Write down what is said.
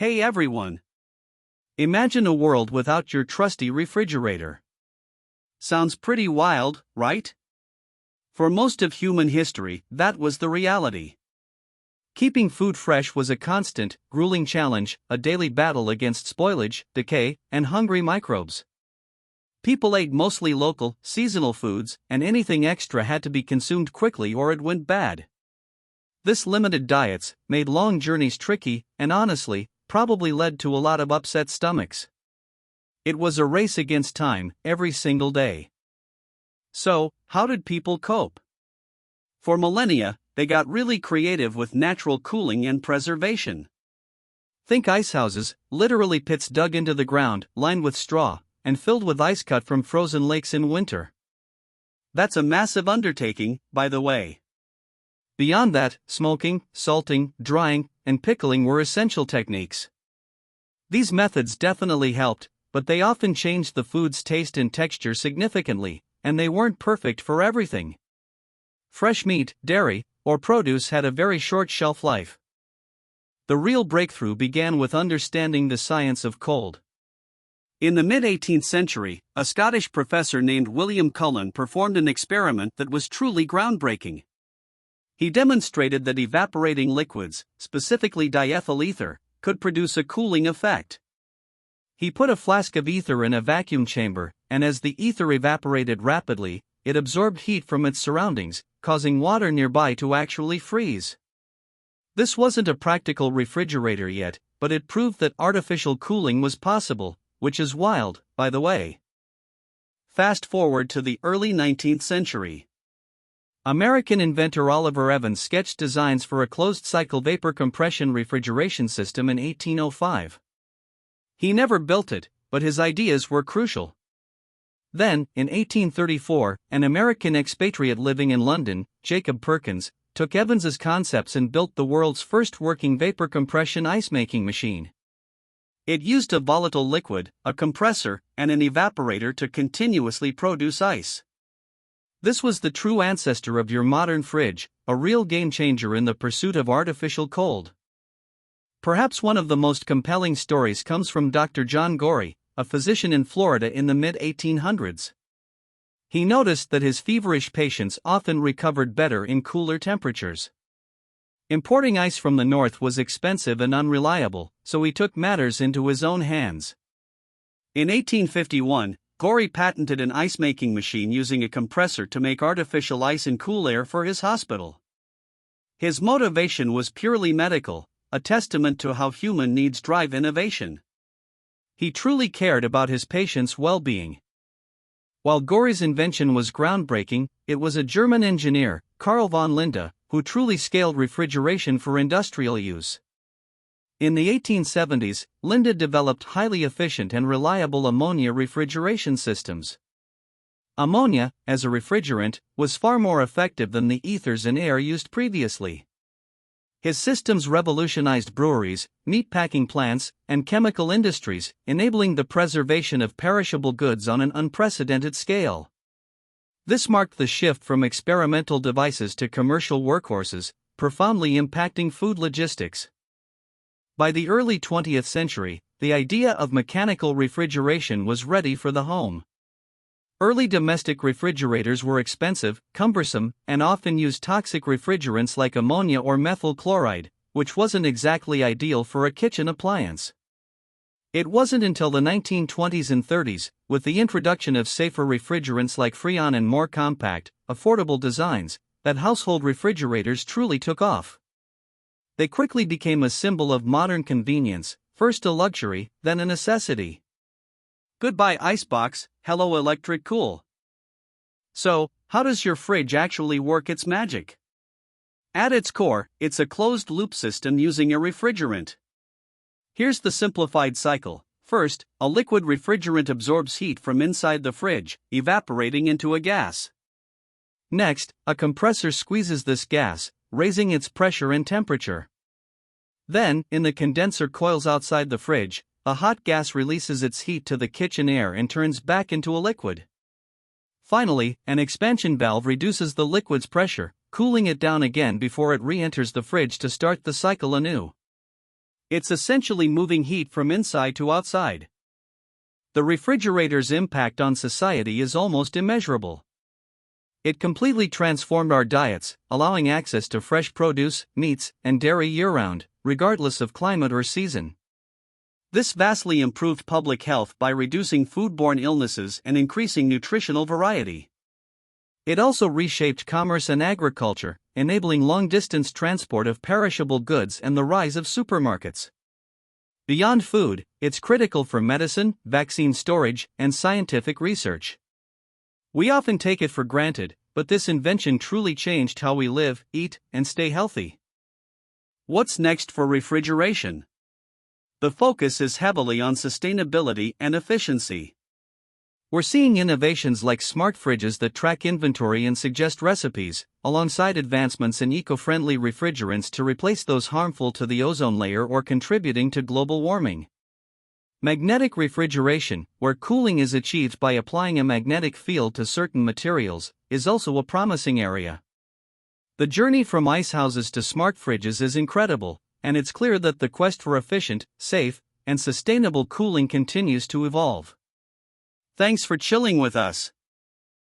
Hey everyone! Imagine a world without your trusty refrigerator. Sounds pretty wild, right? For most of human history, that was the reality. Keeping food fresh was a constant, grueling challenge, a daily battle against spoilage, decay, and hungry microbes. People ate mostly local, seasonal foods, and anything extra had to be consumed quickly or it went bad. This limited diets made long journeys tricky, and honestly, probably led to a lot of upset stomachs. It was a race against time, every single day. So, how did people cope? For millennia, they got really creative with natural cooling and preservation. Think icehouses, literally pits dug into the ground, lined with straw, and filled with ice cut from frozen lakes in winter. That's a massive undertaking, by the way. Beyond that, smoking, salting, drying, and pickling were essential techniques. These methods definitely helped, but they often changed the food's taste and texture significantly, and they weren't perfect for everything. Fresh meat, dairy, or produce had a very short shelf life. The real breakthrough began with understanding the science of cold. In the mid-18th century, a Scottish professor named William Cullen performed an experiment that was truly groundbreaking. He demonstrated that evaporating liquids, specifically diethyl ether, could produce a cooling effect. He put a flask of ether in a vacuum chamber, and as the ether evaporated rapidly, it absorbed heat from its surroundings, causing water nearby to actually freeze. This wasn't a practical refrigerator yet, but it proved that artificial cooling was possible, which is wild, by the way. Fast forward to the early 19th century. American inventor Oliver Evans sketched designs for a closed-cycle vapor compression refrigeration system in 1805. He never built it, but his ideas were crucial. Then, in 1834, an American expatriate living in London, Jacob Perkins, took Evans's concepts and built the world's first working vapor compression ice-making machine. It used a volatile liquid, a compressor, and an evaporator to continuously produce ice. This was the true ancestor of your modern fridge, a real game-changer in the pursuit of artificial cold. Perhaps one of the most compelling stories comes from Dr. John Gorey, a physician in Florida in the mid-1800s. He noticed that his feverish patients often recovered better in cooler temperatures. Importing ice from the north was expensive and unreliable, so he took matters into his own hands. In 1851, Gorey patented an ice-making machine using a compressor to make artificial ice and cool air for his hospital. His motivation was purely medical, a testament to how human needs drive innovation. He truly cared about his patients' well-being. While Gorey's invention was groundbreaking, it was a German engineer, Carl von Linde, who truly scaled refrigeration for industrial use. In the 1870s, Linde developed highly efficient and reliable ammonia refrigeration systems. Ammonia, as a refrigerant, was far more effective than the ethers and air used previously. His systems revolutionized breweries, meatpacking plants, and chemical industries, enabling the preservation of perishable goods on an unprecedented scale. This marked the shift from experimental devices to commercial workhorses, profoundly impacting food logistics. By the early 20th century, the idea of mechanical refrigeration was ready for the home. Early domestic refrigerators were expensive, cumbersome, and often used toxic refrigerants like ammonia or methyl chloride, which wasn't exactly ideal for a kitchen appliance. It wasn't until the 1920s and 30s, with the introduction of safer refrigerants like Freon and more compact, affordable designs, that household refrigerators truly took off. They quickly became a symbol of modern convenience, first a luxury, then a necessity. Goodbye icebox, hello electric cool. So, how does your fridge actually work its magic? At its core, it's a closed-loop system using a refrigerant. Here's the simplified cycle. First, a liquid refrigerant absorbs heat from inside the fridge, evaporating into a gas. Next, a compressor squeezes this gas, raising its pressure and temperature. Then, in the condenser coils outside the fridge, a hot gas releases its heat to the kitchen air and turns back into a liquid. Finally, an expansion valve reduces the liquid's pressure, cooling it down again before it re-enters the fridge to start the cycle anew. It's essentially moving heat from inside to outside. The refrigerator's impact on society is almost immeasurable. It completely transformed our diets, allowing access to fresh produce, meats, and dairy year-round, regardless of climate or season. This vastly improved public health by reducing foodborne illnesses and increasing nutritional variety. It also reshaped commerce and agriculture, enabling long-distance transport of perishable goods and the rise of supermarkets. Beyond food, it's critical for medicine, vaccine storage, and scientific research. We often take it for granted, but this invention truly changed how we live, eat, and stay healthy. What's next for refrigeration? The focus is heavily on sustainability and efficiency. We're seeing innovations like smart fridges that track inventory and suggest recipes, alongside advancements in eco-friendly refrigerants to replace those harmful to the ozone layer or contributing to global warming. Magnetic refrigeration, where cooling is achieved by applying a magnetic field to certain materials, is also a promising area. The journey from ice houses to smart fridges is incredible, and it's clear that the quest for efficient, safe, and sustainable cooling continues to evolve. Thanks for chilling with us.